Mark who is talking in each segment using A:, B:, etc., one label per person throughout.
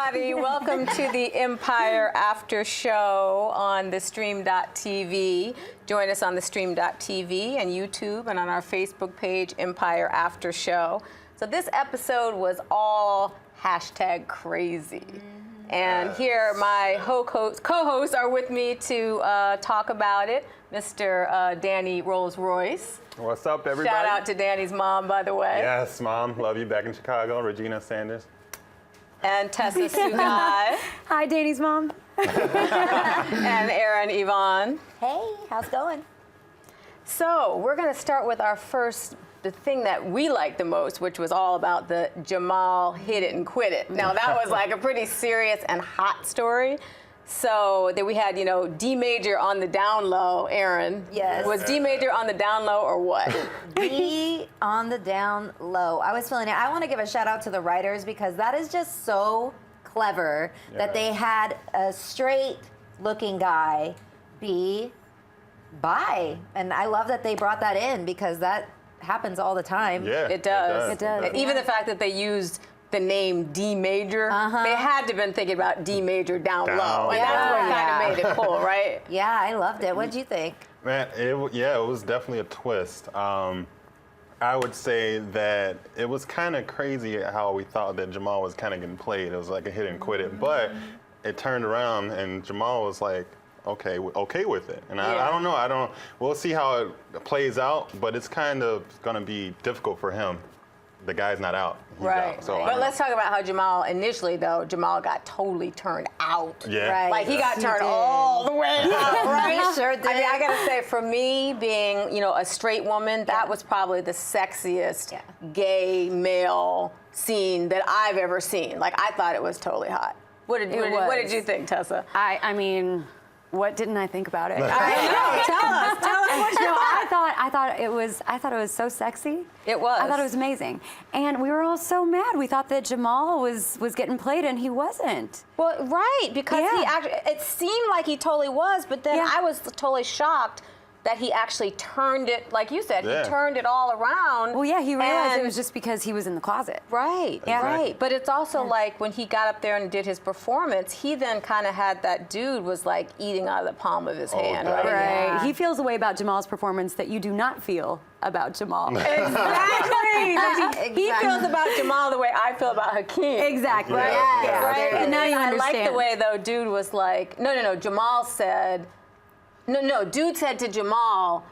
A: everybody. Welcome to the Empire After Show on the Stream.tv. Join us on the Stream.tv and YouTube and on our Facebook page, Empire After Show. So this episode was all #crazy. And here my co-hosts are with me to talk about it. Mr. Danny Rolls-Royce.
B: What's up, everybody?
A: Shout out to Danny's mom, by the way.
B: Yes, Mom. Love you back in Chicago. Regina Sanders.
A: And Tessa Sugay.
C: Hi, Danny's mom.
A: And Erin Yvonne.
C: Hey, how's it going?
A: So we're going to start with the thing that we liked the most, which was all about the Jamal hit it and quit it. Now that was like a pretty serious and hot story. So then we had, D major on the down low, Erin.
C: Yes.
A: Was D major on the down low or what?
C: D on the down low. I was feeling it. I want to give a shout out to the writers because that is just so clever that they had a straight looking guy be bi. And I love that they brought that in because that happens all the time.
B: Yeah,
A: It does.
C: It does.
A: And even the fact that they used the name D major, they had to have been thinking about D major down low. And that's what kind of made it cool, right?
C: Yeah, I loved it. What did you think?
B: Man, it was definitely a twist. I would say that it was kind of crazy how we thought that Jamal was kind of getting played. It was like a hit and quit it. But it turned around and Jamal was like, okay with it. And I don't know. We'll see how it plays out, but it's kind of going to be difficult for him. The guy's not out. He's out. So
A: but let's talk about how Jamal got totally turned out.
B: Yeah.
C: Right.
A: Like he got turned all the way out, right?
C: He sure did.
A: I mean, I gotta say, for me, being a straight woman, that was probably the sexiest gay male scene that I've ever seen. Like I thought it was totally hot. What did you think, Tessa?
D: I mean, what didn't I think about it?
A: I know. Tell us what you thought.
D: I thought it was so sexy.
A: It was.
D: I thought it was amazing. And we were all so mad. We thought that Jamal was getting played and he wasn't.
A: Well, right, because it seemed like he totally was, but then I was totally shocked that he actually turned it, like you said, he turned it all around.
D: Well, yeah, he realized it was just because he was in the closet.
A: Right, right. But it's also like when he got up there and did his performance, he then kind of had that dude was like eating out of the palm of his hand, right?
D: Right.
A: Yeah.
D: He feels a way about Jamal's performance that you do not feel about Jamal.
A: Exactly. He feels about Jamal the way I feel about Hakeem.
D: Exactly.
A: Right.
D: Yeah.
A: Right.
D: And now you
A: I
D: understand.
A: like the way though, dude was like, no. Jamal said. No, dude said to Jamal,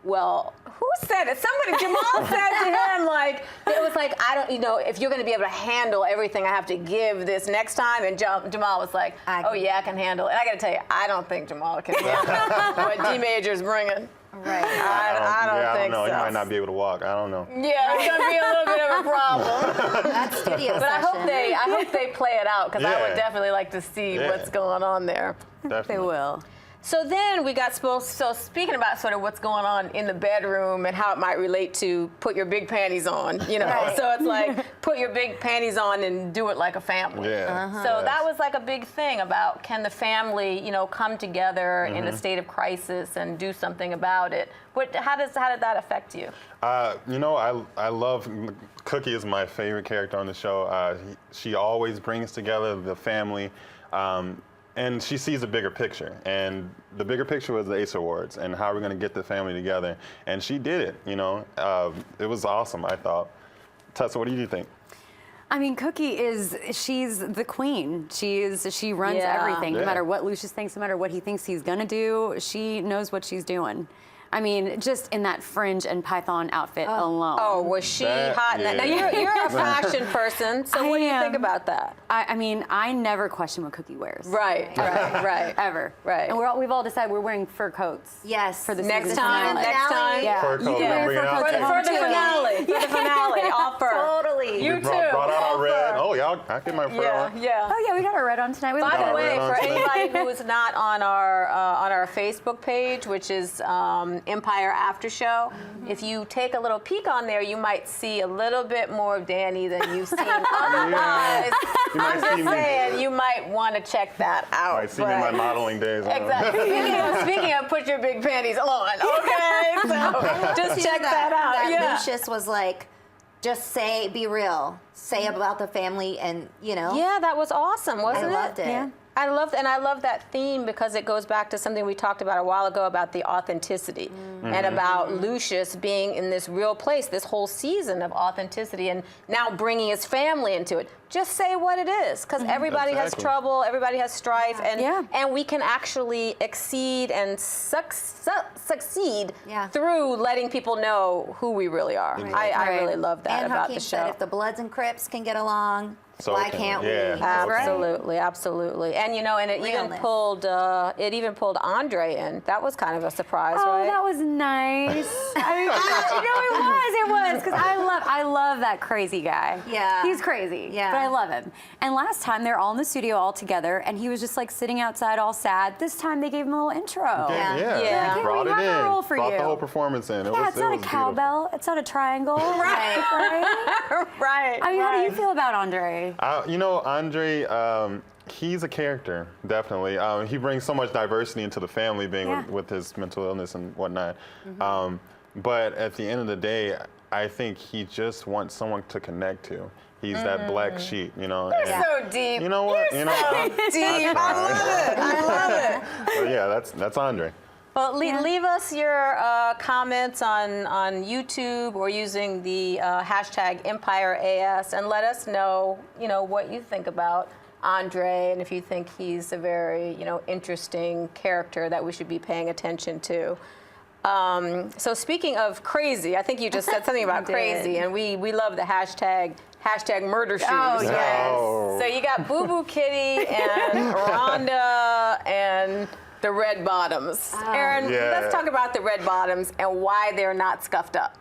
A: well, who said it? Jamal said to him, like, it was like, I don't, if you're going to be able to handle everything I have to give this next time. And Jamal was like, oh, yeah, I can handle it. And I got to tell you, I don't think Jamal can handle what D Major's bringing.
C: Right.
A: I don't think so.
B: He might not be able to walk. I don't know.
A: Yeah, it's going to be a little bit of a problem.
C: That's studio
A: But I hope they play it out, because I would
B: Yeah.
A: definitely like to see what's going on there.
B: Definitely.
D: They will.
A: So then we got so speaking about sort of what's going on in the bedroom and how it might relate to put your big panties on,
C: Right.
A: So it's like put your big panties on and do it like a family.
B: Yeah.
A: So that was like a big thing about can the family, come together in a state of crisis and do something about it. How did that affect you?
B: I love Cookie is my favorite character on the show. She always brings together the family. And she sees a bigger picture, and the bigger picture was the Ace Awards and how we're going to get the family together. And she did it, It was awesome, I thought. Tessa, what do you think?
D: I mean, Cookie she's the queen. She runs everything. No matter what Lucious thinks, no matter what he thinks he's going to do, she knows what she's doing. I mean, just in that fringe and python outfit alone.
A: Oh, was she hot?
B: Yeah.
A: Now you're a fashion person, so what do you think about that?
D: I mean, I never question what Cookie wears.
A: Right.
D: Ever.
A: Right.
D: And we've all decided we're wearing fur coats.
C: Yes.
D: For the
A: Next
D: season
A: time.
D: finale. Yeah.
B: Fur coat,
D: wear
B: bring it
D: fur
B: out.
D: coats at
A: For
D: home
A: the
D: too.
A: finale, all fur.
C: Totally.
A: You
B: We
A: too.
B: brought out our red.
A: Fur.
B: Oh, yeah, I get my fur on.
A: Yeah.
D: Oh yeah, we got our red on tonight. We
A: By
D: look
A: the
D: good.
A: way,
B: red
A: for
B: on
A: anybody who is not on our Facebook page, which is Empire After Show, if you take a little peek on there, you might see a little bit more of Danny than you've seen otherwise. I'm just saying, you might want to check that out.
B: Might see me in my modeling days.
A: Exactly. Speaking of put your big panties on, okay? So just check that out.
C: That
A: Yeah.
C: Lucious was like, just be real, say about the family, and
A: Yeah, that was awesome, wasn't it?
C: I loved it.
D: Yeah.
A: I love that theme because it goes back to something we talked about a while ago about the authenticity and about Lucious being in this real place, this whole season of authenticity, and now bringing his family into it. Just say what it is, because everybody has trouble, everybody has strife, and we can actually exceed and succeed through letting people know who we really are. I really love that
C: and
A: about
C: Hakeem
A: the show.
C: said if the Bloods and Crips can get along,
B: So
C: why can't we?
A: Absolutely, absolutely. And and it
C: Realness.
A: even pulled Andre in. That was kind of a surprise,
D: Oh,
A: right?
D: that was nice. I mean, it was because I love that crazy guy.
C: Yeah.
D: He's crazy.
C: Yeah.
D: But I love him. And last time they're all in the studio all together, and he was just like sitting outside all sad. This time they gave him a little intro.
C: Yeah.
A: Yeah.
D: Hey,
B: Brought
D: we
B: it
D: have a
B: in.
D: role for
B: Brought
D: you.
B: the whole performance in.
D: Yeah, it's not a cowbell. It's not a triangle. Right.
A: Right.
D: I mean, how do you feel about Andre?
B: Andre, he's a character, definitely. He brings so much diversity into the family, being with his mental illness and whatnot. But at the end of the day, I think he just wants someone to connect to. He's that black sheep,
A: You're
B: and-
A: so deep.
B: You know what?
A: You're so deep. I love it.
B: But yeah, that's Andre.
A: Well, leave us your comments on YouTube or using the hashtag EmpireAS, and let us know, what you think about Andre, and if you think he's a very, interesting character that we should be paying attention to. So speaking of crazy, I think you just said something about crazy, and we love the hashtag murder shoes.
D: Oh, yes.
B: Oh.
A: So you got Boo Boo Kitty and Rhonda and the red bottoms. Erin, let's talk about the red bottoms and why they're not scuffed up.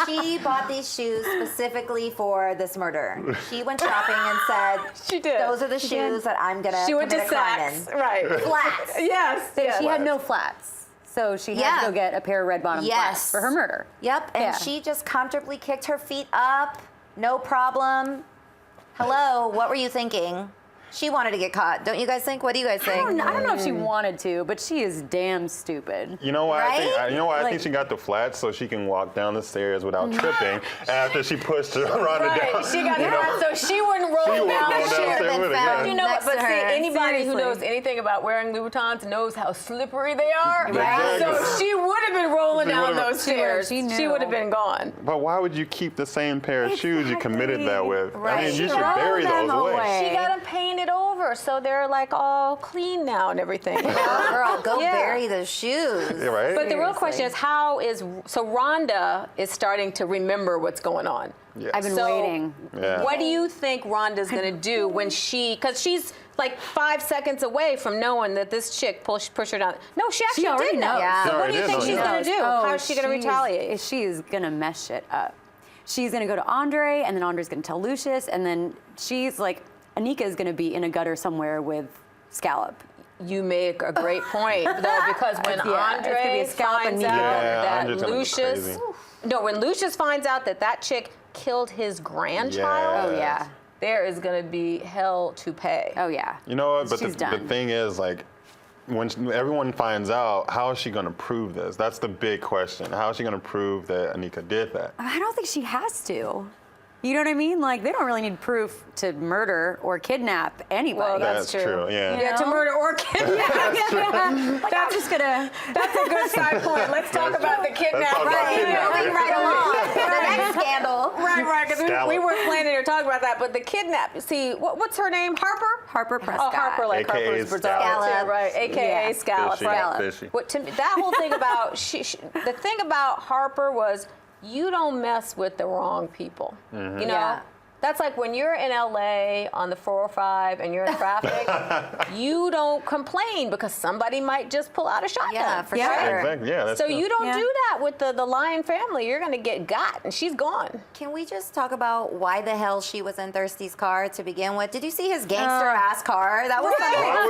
C: She bought these shoes specifically for this murder. She went shopping and said,
A: She did.
C: those are the shoes that I'm going to
A: She went to
C: commit a crime
A: Saks,
C: in.
A: right?
C: Flats.
A: Yes.
D: She had no flats. So she had to go get a pair of red bottom flats for her murder.
C: Yep, and she just comfortably kicked her feet up, no problem. Hello, what were you thinking? She wanted to get caught. Don't you guys think? What do you guys think?
D: I don't know if she wanted to, but she is damn stupid.
B: You know why?
C: Right?
B: I
D: Like-
B: think she got the flats so she can walk down the stairs without tripping after she pushed Rhonda
A: Right,
B: down.
A: she got caught so she wouldn't roll
B: She wouldn't
A: down
B: roll
A: the
B: downstairs
A: stairs.
B: with it,
C: found
B: yeah.
A: You know what?
C: next
A: But
C: to
A: see,
C: her.
A: anybody who
D: Seriously.
A: knows anything about wearing Louboutins knows how slippery they are.
B: Right.
A: So she would have been rolling
B: She
A: down
B: would've-
A: those stairs.
D: She knew.
A: She would have been gone.
B: But why would you keep the same pair of shoes you committed that with? I
C: Right.
B: mean, you should
D: Throw
B: bury
D: them
B: those away.
D: away.
A: She got them painted over, so they're like all clean now and everything.
C: Girl, go
A: Yeah.
C: bury the shoes.
B: Yeah, right?
A: But the real question is, so Rhonda is starting to remember what's going on.
B: Yes.
D: I've been
A: So,
D: waiting.
B: Yeah.
A: What do you think Rhonda's gonna do when because she's like 5 seconds away from knowing that this chick pushed her down. No, she actually
D: already
A: did know.
D: knows.
C: Yeah.
A: So
B: She
A: what do you
B: already
A: think
B: did
A: she's
B: know.
A: gonna do? How is she gonna retaliate?
D: She is gonna mess shit up. She's gonna go to Andre, and then Andre's gonna tell Lucious, and then she's like, Anika is gonna be in a gutter somewhere with Scallop.
A: You make a great point, though, because when
D: Yeah, it's gonna be
A: Andre
D: a scalp
A: finds
D: and
A: out
B: Yeah,
A: that
B: Andre's gonna go
A: Lucious,
B: crazy.
A: when Lucious finds out that chick killed his grandchild,
D: Oh yeah.
A: there is gonna be hell to pay.
D: Oh yeah.
B: You know what? But
D: She's
B: the
D: done.
B: thing is, like, when everyone finds out, how is she going to prove this? That's the big question. How is she going to prove that Anika did that?
D: I don't think she has to. You know what I mean? Like, they don't really need proof to murder or kidnap anybody.
A: Well,
B: That's true, yeah.
A: Yeah, to
D: know?
A: murder or kidnap.
D: Like, I'm just gonna.
A: That's a good side point. Let's talk about the kidnap.
B: talk about
A: Right,
B: kidnapping.
C: Moving right along. The next scandal.
A: right, because
B: Scallop.
A: we weren't planning to talk about that, but the kidnap. See, what's her name? Harper?
D: Harper Prescott.
A: Oh, Harper, like
B: AKA
A: Harper's
B: Scallop.
A: Bazaar,
C: Scallop.
A: right? AKA
D: Yeah.
A: Scallop,
B: Fishy,
A: right?
B: fishy.
A: What to me, that whole thing about the thing about Harper was you don't mess with the wrong people.
B: Mm-hmm.
A: You know.
D: Yeah.
A: That's like when you're in LA on the 405 and you're in traffic, you don't complain because somebody might just pull out a shotgun.
C: Yeah, for
D: Yeah.
C: sure.
B: Exactly. Yeah. That's
A: So
B: true.
A: you don't
D: Yeah.
A: do that with the Lyon family. You're gonna get got, and she's gone.
C: Can we just talk about why the hell she was in Thirsty's car to begin with? Did you see his gangster-ass car? That was
A: Right.
C: such a
B: Why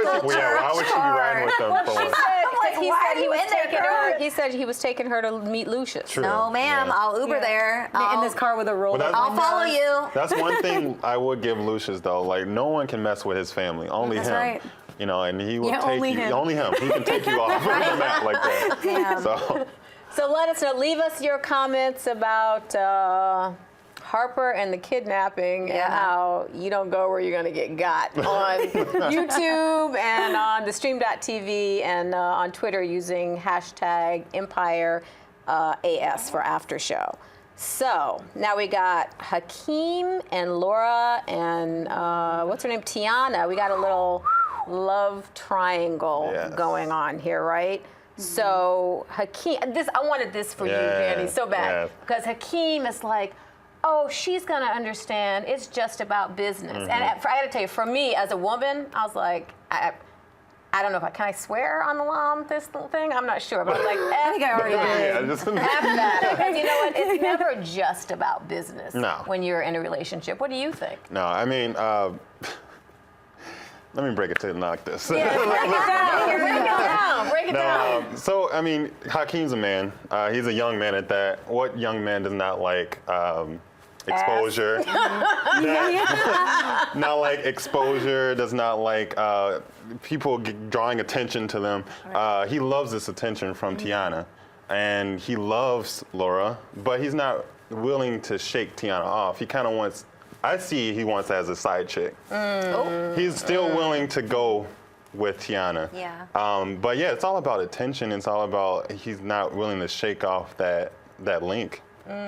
B: would she be riding with them for?
A: He said he was taking her to meet Lucius.
B: True.
C: No, ma'am.
B: Yeah.
C: I'll Uber there.
D: In this car with a roll.
B: Well,
C: I'll follow you.
B: That's one thing I would give Lucious though. Like, no one can mess with his family. Only
D: That's
B: him.
D: right.
B: You know, and he will
D: Yeah,
B: take
D: only
B: you.
D: him.
B: Only him. He can take you off the map like that.
C: Damn.
B: So
A: So let us know. Leave us your comments about Harper and the kidnapping and how you don't go where you're going to get got on YouTube and on the stream.tv and on Twitter using hashtag Empire AS for After Show. So now we got Hakeem and Laura and what's her name? Tiana. We got a little love triangle going on here, right? So Hakeem, I wanted this for you, Danny, so bad. Because Hakeem is like, oh, she's gonna understand. It's just about business. And I gotta tell you, for me as a woman, I was like, I don't know can I swear on the lawn this little thing? I'm not sure, but I was like, I think I already did. F that. Because you know what? It's never just about business when you're in a relationship. What do you think?
B: No, I mean, let me break it to like this.
A: Break it down.
B: So, I mean, Hakeem's a man. He's a young man at that. What young man does not like exposure? Not like exposure, does not like people drawing attention to them. He loves this attention from Tiana. And he loves Laura, but he's not willing to shake Tiana off. He kind of wants, I see he wants as a side chick. He's still willing to go with Tiana. But yeah, it's all about attention. It's all about he's not willing to shake off that link.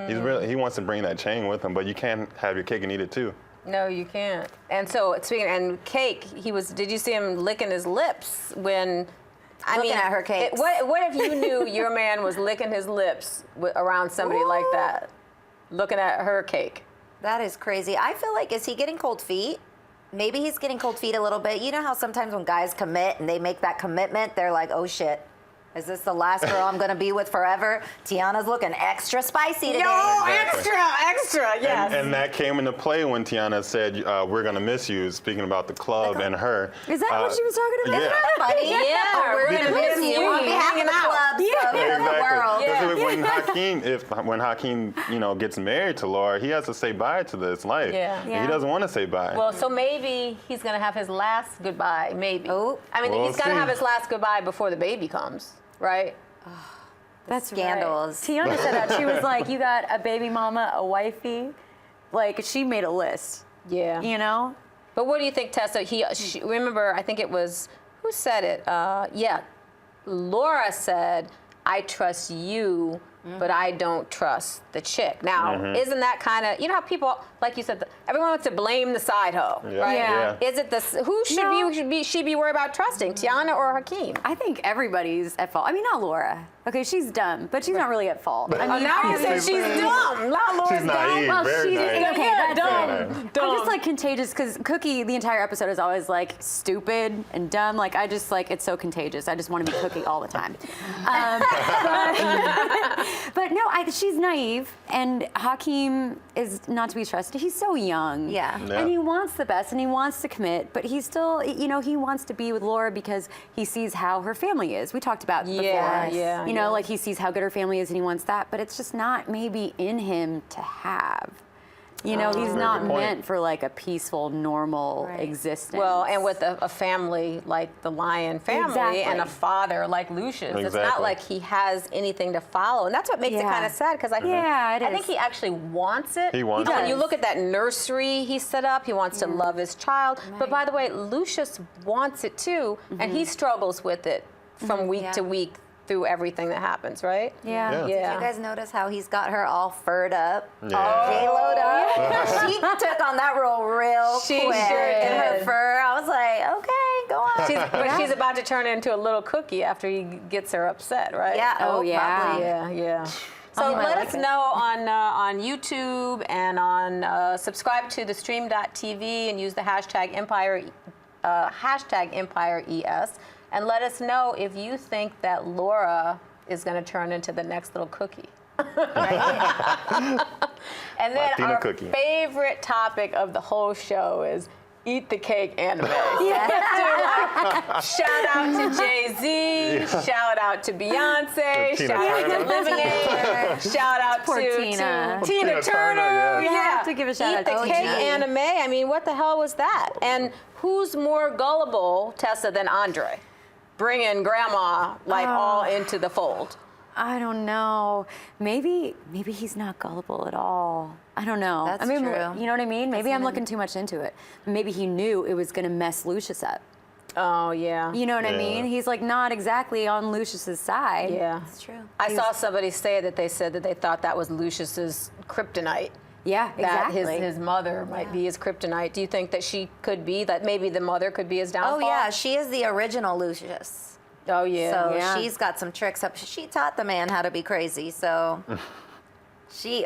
B: He wants to bring that chain with him, but you can't have your cake and eat it too.
A: No, you can't. And so and cake, did you see him licking his lips when
C: looking at her cake?
A: What if you knew your man was licking his lips around somebody like that, looking at her cake?
C: That is crazy. I feel like, is he getting cold feet? Maybe he's getting cold feet a little bit. You know how sometimes when guys commit and they make that commitment, they're like, oh shit, is this the last girl I'm going to be with forever? Tiana's looking extra spicy today.
A: Extra, yes.
B: And that came into play when Tiana said, we're going to miss you, speaking about the club and her.
D: Is that what she was talking about?
B: Yeah.
C: Buddy.
A: We're going to miss you.
C: On behalf of the clubs of the world.
B: When Hakeem, gets married to Laura, he has to say bye to this life. And he doesn't want to say bye.
A: Well, so maybe he's going to have his last goodbye, maybe.
C: Oh.
A: I mean, he's got to have his last goodbye before the baby comes, right?
C: That's scandals.
D: Right. Tiana said that. She was like, you got a baby mama, a wifey. Like, she made a list.
A: Yeah.
D: You know?
A: But what do you think, Tessa? Remember, I think it was, who said it? Laura said, I trust you, but I don't trust the chick. Now, isn't that kind of, how people, like you said, everyone wants to blame the side hoe, right?
D: Yeah.
A: Is it who should she be worried about trusting, Tiana or Hakeem?
D: I think everybody's at fault. I mean, not Laura. Okay, she's dumb, but she's not really at fault. I mean,
A: now you say she's dumb. Not Laura's
B: She's naive,
A: dumb.
B: very naive.
D: Okay, that's
A: dumb.
D: I'm just like contagious because Cookie, the entire episode is always like stupid and dumb. Like I just like it's so contagious. I just want to be Cookie all the time. But no, she's naive, and Hakeem is not to be trusted. He's so young.
C: Yeah.
D: And he wants the best, and he wants to commit, but he's still, he wants to be with Laura because he sees how her family is. We talked about before. Like he sees how good her family is, and he wants that, but it's just not maybe in him to have. He's not meant for like a peaceful, normal existence.
A: Well, and with a family like the Lyon family and a father like Lucious, it's not like he has anything to follow, and that's what makes it kind of sad because I think he actually wants it.
B: He wants
A: it.
B: it.
A: When you look at that nursery he set up, he wants to love his child. Right. But by the way, Lucious wants it too, and he struggles with it from week to week through everything that happens, right?
C: Yeah. Did you guys notice how he's got her all furred up?
B: Yeah.
C: J-Lo'd up? She took on that role real quick. In her fur. I was like, okay, go on.
A: But she's about to turn into a little Cookie after he gets her upset, right?
C: Yeah. Probably.
A: Yeah. So let us know on YouTube and on subscribe to the stream.tv and use the hashtag EmpireES. And let us know if you think that Laura is going to turn into the next little Cookie. And then our favorite topic of the whole show is Eat the Cake anime. Shout out to Jay-Z, shout out to Beyonce, shout out to Lemonade, shout out to Tina Turner.
D: You have to give a shout out to
A: Eat the Cake anime. I mean, what the hell was that? And who's more gullible, Tessa, than Andre? Bringing grandma all into the fold.
D: I don't know. Maybe he's not gullible at all. I don't know.
C: That's
D: I mean,
C: true.
D: you know what I mean? Maybe I'm looking too much into it. Maybe he knew it was going to mess Lucious up.
A: Oh, yeah.
D: You know what I mean? He's like not exactly on Lucious's side.
A: Yeah.
C: That's true.
A: I saw somebody say that they said that they thought that was Lucious's kryptonite.
D: Yeah,
A: That
D: exactly.
A: his mother might be his kryptonite. Do you think that she could be, that maybe the mother could be his downfall?
C: Oh yeah, she is the original Lucious.
A: Oh, yeah.
C: So
D: Yeah.
C: she's got some tricks up. She taught the man how to be crazy. So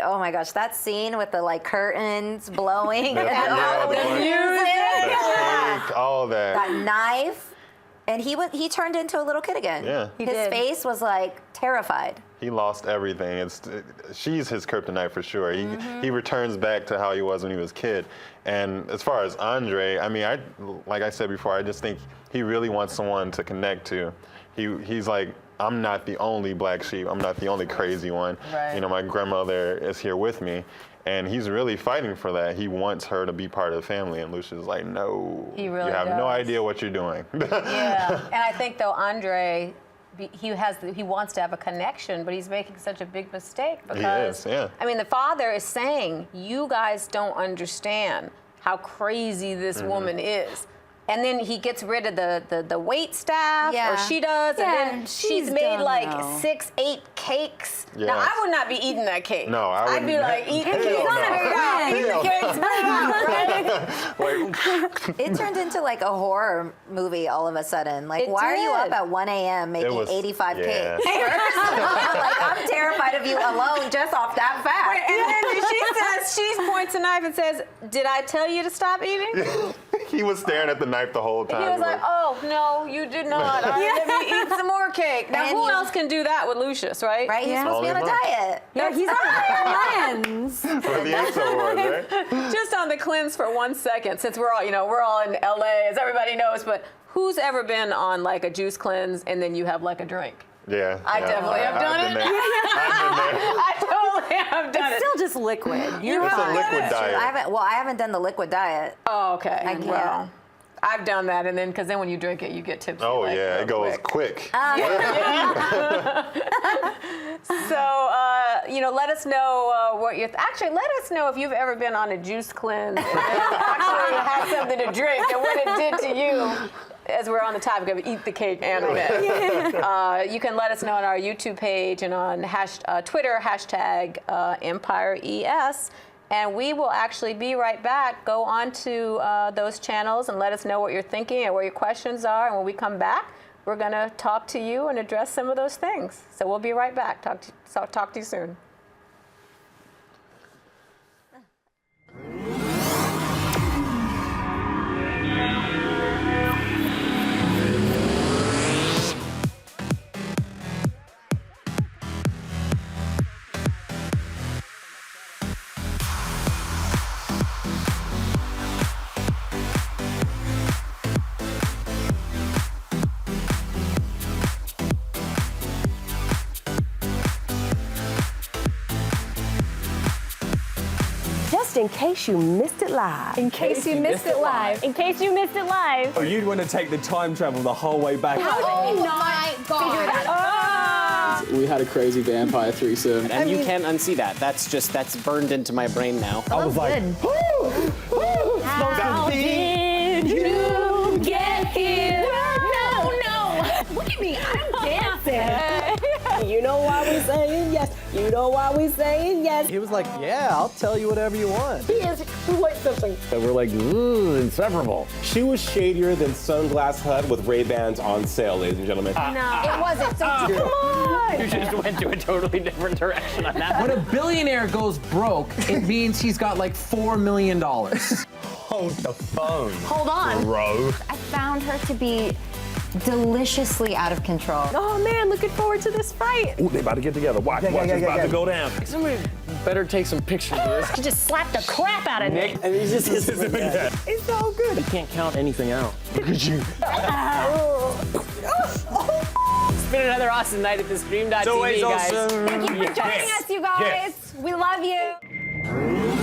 C: oh my gosh, that scene with the like curtains blowing and all the music,
B: All that.
C: that knife, and he turned into a little kid again.
B: Yeah.
A: He
C: His
A: did.
C: face was like terrified.
B: He lost everything. She's his kryptonite for sure. He returns back to how he was when he was a kid. And as far as Andre, I mean, like I said before, I just think he really wants someone to connect to. He's like, I'm not the only black sheep. I'm not the only crazy one.
A: Right.
B: You know, my grandmother is here with me. And he's really fighting for that. He wants her to be part of the family. And Lucious is like, no,
A: He really
B: you have no
A: does.
B: idea what you're doing.
A: Yeah. And I think, though, Andre, he wants to have a connection, but he's making such a big mistake because,
B: is, yeah.
A: I mean, the father is saying, you guys don't understand how crazy this woman is. And then he gets rid of the wait staff,
C: Yeah.
A: or she does,
D: Yeah,
A: and then
D: she's
A: she's made
D: done
A: like
D: though.
A: 6, 8 cakes. Now,
B: Yes.
A: I would not be eating that cake.
B: No, I
A: I'd be
B: wouldn't.
A: like, eat the
B: Hell
A: cake.
B: no.
A: Eat the cakes. Right?
C: It turned into like a horror movie all of a sudden. Like,
A: It
C: why are you up
A: did.
C: at 1 a.m. making
B: was-
C: 85
B: yeah.
C: cakes? Like, I'm terrified of you alone just off that fact.
A: And then she points a knife and says, did I tell you to stop eating?
B: He was staring at the knife the whole time.
A: He was like, oh, no, you did not. All right, let me eat some more cake. Now,
C: And
A: who
C: you-
A: else can do that with Lucious, right?
C: Right? He's
D: Yeah.
C: supposed to be on a
B: Only mom.
C: diet.
D: Yeah, he's on cleanse.
B: for the Insta Wars, right?
A: Just on the cleanse for 1 second, since we're all in LA, as everybody knows, but who's ever been on like a juice cleanse and then you have like a drink?
B: Yeah.
A: I definitely have done
B: I've
A: it.
B: been there. I've been there.
A: I totally have done
D: It's
A: it.
D: still just liquid. You're
B: It's a
D: fine.
B: liquid diet.
C: I haven't done the liquid diet.
A: Oh, okay.
C: I can't.
A: Well, I've done that, and then because then when you drink it, you get tipsy.
B: Oh
A: like,
B: yeah,
A: real
B: it goes
A: quick.
B: quick.
A: So, let us know what you're. Actually, let us know if you've ever been on a juice cleanse and then actually had something to drink and what it did to you. As we're on the topic of eat the cake and it. You can let us know on our YouTube page and on Twitter, hashtag EmpireES. And we will actually be right back. Go on to those channels and let us know what you're thinking and what your questions are. And when we come back, we're going to talk to you and address some of those things. So we'll be right back. Talk to you soon.
E: Just in case you missed it live.
F: In case you missed it live. In case you missed it live.
G: Oh, you'd want to take the time travel the whole way back.
F: Oh my God.
H: We had a crazy vampire threesome.
I: And you can't unsee that. That's burned into my brain now.
G: I was like,
F: How did you get here? No. Look at me. I'm dancing.
E: You know why we saying yes. You know why we saying yes.
J: He was like, yeah, I'll tell you whatever you want.
E: He is like something.
J: And we're like, inseparable.
G: she was shadier than Sunglass Hut with Ray-Bans on sale, ladies and gentlemen.
F: It wasn't. So come on.
I: You just went to a totally different direction on that.
K: When a billionaire goes broke, it means he's got like $4 million.
G: Hold the phone,
F: Hold on.
G: bro.
L: I found her to be deliciously out of control.
F: Oh man, looking forward to this fight.
G: Ooh, they about to get together. Watch, it's about to go down.
I: Somebody better take some pictures of this.
F: She just slapped the crap out of Nick.
I: And he's just
F: It's so good.
I: You can't count anything out.
G: Look at you.
I: It's been another awesome night at the Stream.tv,
G: always
I: guys.
G: awesome.
L: Thank you for joining us, you guys.
G: Yes.
L: We love you.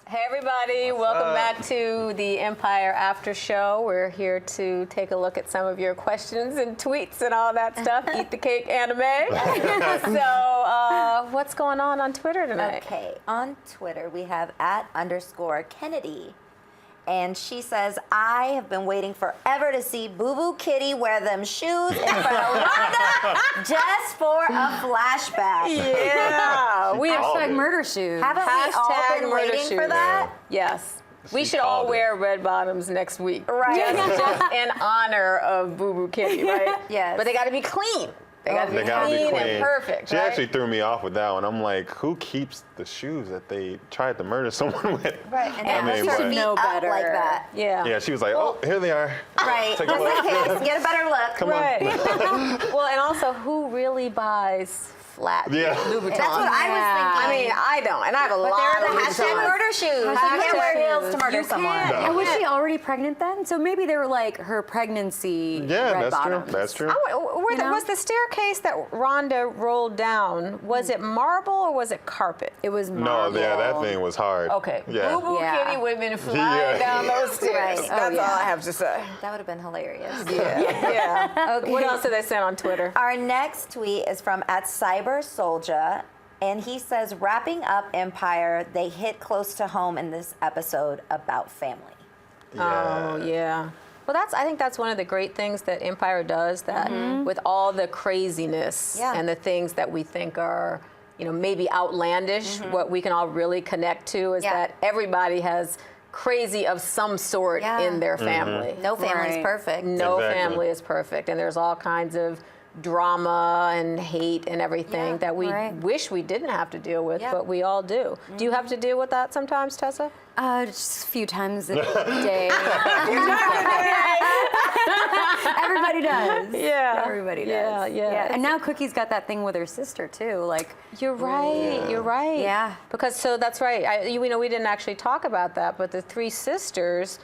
A: Hey everybody, welcome back to the Empire After Show. We're here to take a look at some of your questions and tweets and all that stuff. Eat the cake anime. So what's going on Twitter tonight?
C: Okay, on Twitter we have @_Kennedy. And she says, I have been waiting forever to see Boo Boo Kitty wear them shoes in front of Rhonda just for a flashback.
A: Yeah.
D: We hashtag murder shoes.
C: Haven't we all
A: Hashtag
C: been
A: murder
C: waiting
A: shoes.
C: for that?
A: Yes. We
B: She
A: should all
B: called it.
A: wear red bottoms next week.
C: Right.
A: Just in honor of Boo Boo Kitty, right?
C: Yes.
A: But they got to be clean. They got to
B: They
A: be
B: gotta be
A: clean
B: clean.
A: and perfect,
B: She
A: right?
B: actually threw me off with that one. I'm like, who keeps the shoes that they tried to murder someone with?
C: Right, and
B: I mean,
C: she should
B: but-
C: be
D: know
C: up
D: better.
C: like that.
A: Yeah.
B: Yeah, she was like, oh, here they are.
C: Right,
B: Take a
C: just
B: look.
C: in case, get a better look.
B: Come
A: Right. Well, and also, who really buys flat
B: Yeah.
A: Louboutins?
C: That's what I was thinking.
A: I mean, I don't, and I have a
C: But
A: lot
C: they're
A: of
C: the hashtag
A: Louboutins.
C: murder shoes. You can't wear heels to murder someone.
A: can't.
D: And was she already pregnant then? So maybe they were like her pregnancy
B: Yeah,
D: red
B: that's
D: bottoms.
B: true. That's true.
A: Was the staircase that Rhonda rolled down, was it marble or was it carpet?
D: It was
B: No,
D: marble.
B: yeah, that thing was hard.
A: Okay.
B: Yeah.
A: Boo Boo
D: Yeah.
A: Kitty would have been flying
B: Yeah.
A: down those stairs.
C: Right.
A: That's all I have to say.
C: That would have been hilarious.
A: Yeah.
C: Okay.
A: What else did they send on Twitter?
C: Our next tweet is from @CyberSoldier, and he says, wrapping up Empire, they hit close to home in this episode about family.
A: Oh, yeah. Well, I think that's one of the great things that Empire does, that with all the craziness
C: Yeah.
A: and the things that we think are, maybe outlandish, what we can all really connect to is
C: Yeah.
A: that everybody has crazy of some sort
C: Yeah.
A: in their family.
C: No family's
D: Right.
C: perfect.
A: No
B: Exactly.
A: family is perfect, and there's all kinds of drama and hate and everything
C: Yeah,
A: that we
D: right.
A: wish we didn't have to deal with,
C: Yeah.
A: but we all do. Do you have to deal with that sometimes, Tessa?
D: Just a few times a day. Everybody does.
A: Yeah.
D: Everybody does.
A: Yeah, yeah.
D: And now Cookie's got that thing with her sister too. Like,
A: You're right. You're right.
D: Yeah.
A: Because that's right. We didn't actually talk about that, but the three sisters.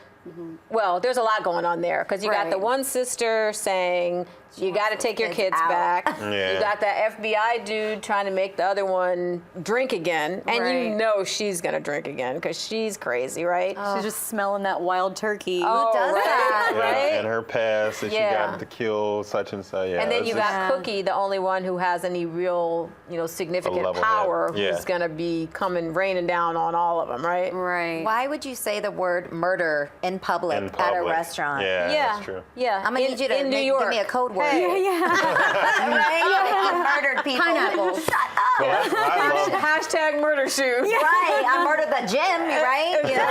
A: Well, there's a lot going on there because you got the
D: Right.
A: one sister saying you got to take your kids
C: out.
A: back.
B: Yeah.
A: You got that FBI dude trying to make the other one drink again, and you
D: Right.
A: know she's gonna drink again because she's crazy, right?
D: she's just smelling that wild turkey.
A: Oh,
C: does
A: right,
C: that?
B: Yeah,
A: right?
B: and her past that
A: Yeah.
B: she got to kill such and such. Yeah,
A: And then
B: it's
A: you
B: just-
A: got Cookie, the only one who has any real, significant
B: level
A: power,
B: head. Yeah.
A: who's gonna be raining down on all of them, right?
D: Right.
C: Why would you say the word murder in public,
B: in
C: at a
B: public.
C: restaurant?
B: Yeah, that's true.
A: Yeah.
C: I'm gonna need you to
A: in New
C: give
A: York.
C: me a code word.
A: Hey.
C: Right? Murdered people.
D: Pineapple.
C: Shut up.
B: Well, I love
A: Hashtag murder shoes.
C: Right. I murdered the gym, right? You know?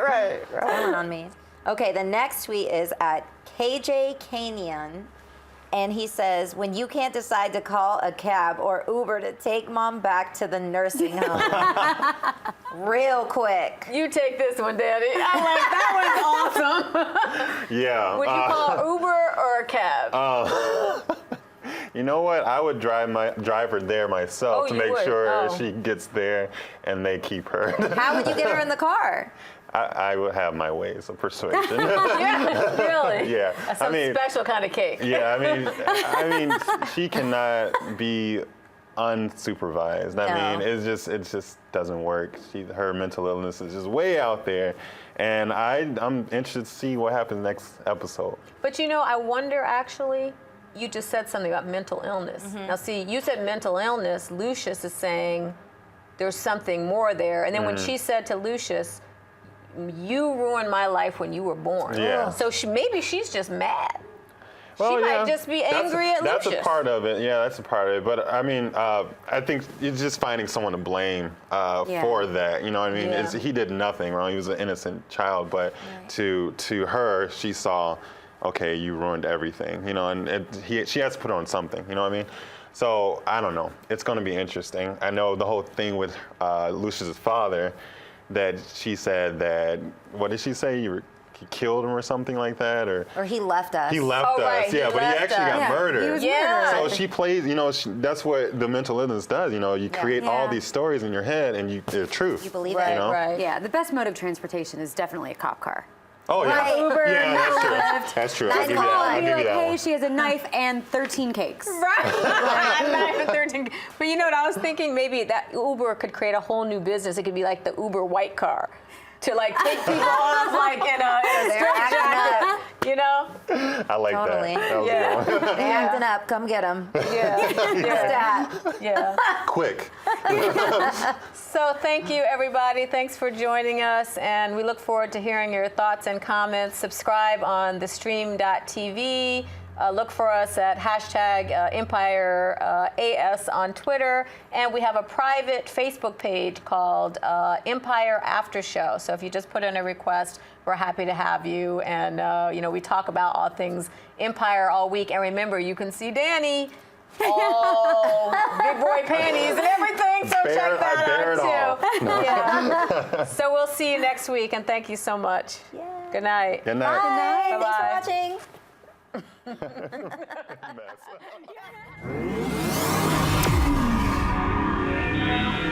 A: Right.
C: Telling on me. Okay, the next tweet is at KJ Canyon. And he says, when you can't decide to call a cab or Uber to take mom back to the nursing home. Real quick.
A: You take this one, Daddy. I'm like, that one's awesome.
B: Yeah.
A: Would you call Uber or a cab?
B: You know what? I would drive her there myself
A: Oh,
B: to
A: you
B: make
A: would?
B: sure
A: Oh.
B: she gets there and they keep her.
C: How would you get her in the car?
B: I would have my ways of persuasion.
A: Yeah, really?
B: Yeah.
A: That's some special kind of cake.
B: Yeah, I mean, she cannot be unsupervised.
C: No.
B: I mean, it just doesn't work. Her mental illness is just way out there, and I'm interested to see what happens next episode.
A: But I wonder actually, you just said something about mental illness. Now see, you said mental illness, Lucious is saying there's something more there. And then when she said to Lucious, you ruined my life when you were born.
B: Yeah.
A: So maybe she's just mad.
B: Well,
A: she
B: yeah,
A: might just be angry at
B: That's
A: Lucious.
B: a part of it. Yeah, that's a part of it. But I mean, I think it's just finding someone to blame for that. You know what I mean?
A: Yeah.
B: He did nothing wrong. He was an innocent child. But to her, she saw, okay, you ruined everything. And she has to put on something. You know what I mean? So I don't know. It's going to be interesting. I know the whole thing with Lucious's father, that she said that, what did she say? He killed him or something like that, or
C: he left us.
B: He left us,
A: right, he
B: but he
A: left
B: actually
A: us.
B: got murdered.
D: He was
A: Yeah.
B: So she plays, that's what the mental illness does. You create all these stories in your head, and they're truth.
C: You believe
A: Right,
C: it.
A: right.
D: Yeah, the best mode of transportation is definitely a cop car.
B: Oh, yeah.
C: Right.
D: Uber,
B: Yeah,
D: not
B: that's true.
D: Lyft.
B: That's true.
C: Nice
B: I'll give you
C: call.
B: that. I'll
D: Be
B: give you
D: like,
B: that
D: hey,
B: one.
D: she has a knife and 13 cakes.
A: Right. 9 and 13. But you know what I was thinking? Maybe that Uber could create a whole new business. It could be like the Uber white car. To like take people off like in a straight jacket, you know?
B: I like
C: Totally.
B: that. That was a good one.
C: They acting up. Come get them.
A: Yeah. Yeah.
B: Quick.
A: So thank you, everybody. Thanks for joining us, and we look forward to hearing your thoughts and comments. Subscribe on thestream.tv. Look for us at hashtag EmpireAS on Twitter, and we have a private Facebook page called Empire After Show. So if you just put in a request, we're happy to have you. And you know, we talk about all things Empire all week. And remember, you can see Danny all big boy panties and everything. So check that out too. Yeah. So we'll see you next week, and thank you so much.
C: Yeah.
B: Good
A: Good night.
B: night.
C: Bye.
A: Bye-bye.
C: Thanks for watching.
B: Mess.